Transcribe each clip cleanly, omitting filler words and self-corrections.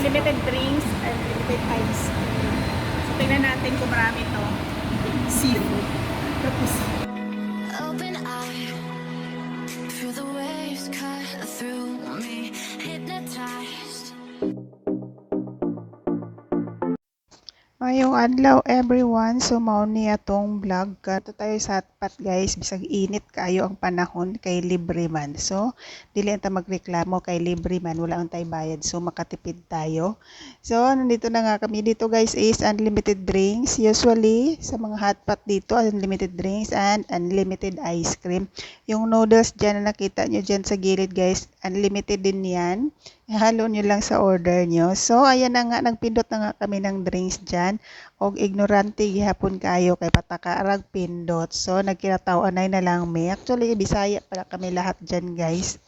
Unlimited drinks, unlimited ice. So, tingnan natin kung marami to. Seafood. Tapos, Open eye, feel the waves cut through me, hypnotized. Mayong adlaw everyone, so mao ni atong vlog. Kato tayo sa hotpot guys, bisag init kaayo ang panahon kay libre man. So dili ta magreklamo kay libre man, wala ang tay bayad, so makatipid tayo. So nandito na nga kami dito guys is unlimited drinks. Usually sa mga hotpot dito unlimited drinks and unlimited ice cream. Yung noodles dyan na nakita nyo dyan sa gilid guys, unlimited din yan. Ihalo nyo lang sa order nyo. So, ayan na nga, nagpindot na nga kami ng drinks dyan. Og ignorante gihapon kayo kay patakaarag pindot. So, nagkinatao-anay na lang mi. Actually, Bisaya pala kami lahat dyan guys.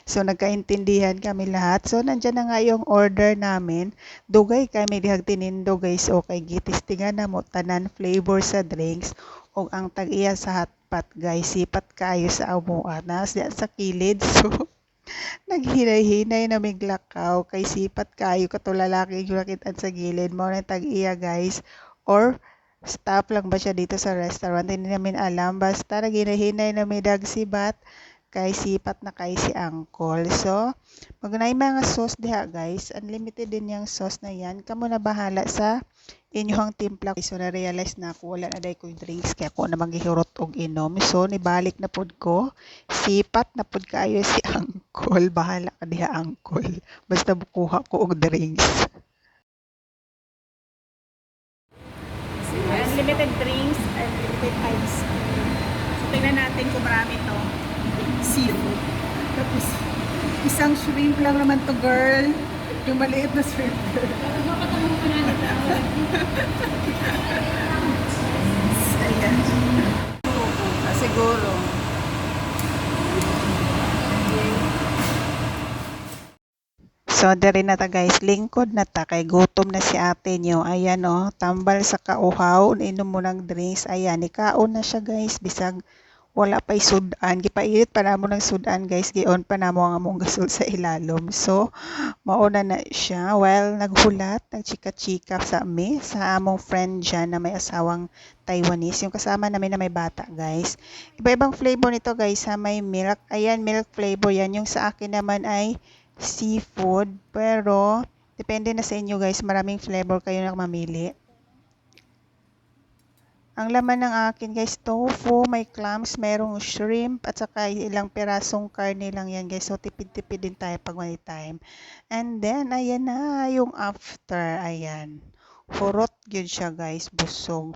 So, nagkaintindihan kami lahat. So, nandyan na nga yung order namin. Dugay kami dihag tinindo guys. Okay, gitistingan na mo tanan flavor sa drinks. Og ang tag-iya sa hotpot guys. Sipat kayo sa amuan. Sa kilid. So, naghinay-hinay na miglakaw kay sipat kayo katulalaki yung nakitaan sa gilid mo na tag-iya guys, or staff lang ba siya dito sa restaurant, hindi namin alam, basta naghinay-hinay na may dagsibat kay sipat na kay si Uncle. So magunay mga sauce diha guys, unlimited din yung sauce na yan, kamo na bahala sa inyong timpla. So na-realize na ako wala na day ko drinks kaya ako na maghihurot og inom, so nibalik na pud ko, sipat na pud kaayo si Uncle, bahala ka diha Uncle, basta bukuha ko og drinks. unlimited drinks, unlimited ice. So, tingnan natin kung marami to. Seafood. Tapos, isang shrimp lang naman to girl. Yung maliit na shrimp girl. Ayan. Siguro. So, diri na ta guys, lingkod na ta, kay gutom na si ate nyo. Ayan o, tambal sa kauhaw, inom mo ng drinks. Ayan, ikaon na siya guys, bisag wala pa'y sudan. Gipailit pa namo ng sudan guys, gion pa namo ang among gasol sa ilalom. So, mauna na siya. Well, naghulat, nagchika-chika sa amin, sa among friend dyan na may asawang Taiwanese. Yung kasama namin na may bata guys. Iba-ibang flavor nito guys, ha, may milk. Ayan, milk flavor yan. Yung sa akin naman ay seafood, pero depende na sa inyo guys, maraming flavor kayo na mamili. Ang laman ng akin guys, tofu, may clams, merong shrimp, at saka ilang pirasong karne lang yan guys, so tipid-tipid din tayo pag may time. And then ayan na yung after, ayan, hurot yun siya guys, busog.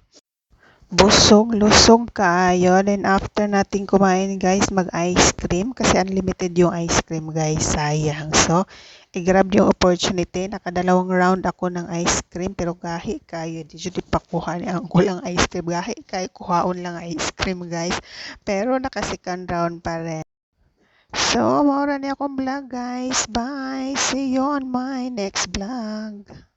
Busog, lusog kaayo. Then after natin kumain guys, mag-ice cream. Kasi unlimited yung ice cream guys. Sayang. So, i-grab yung opportunity. Nakadalawang round ako ng ice cream. Pero gahi kayo. Di jud pakuha ni ang kulang ice cream. Gahi kayo. Kuhaon lang ice cream guys. Pero naka-second round pa rin. So, maura ni akong vlog guys. Bye! See you on my next vlog.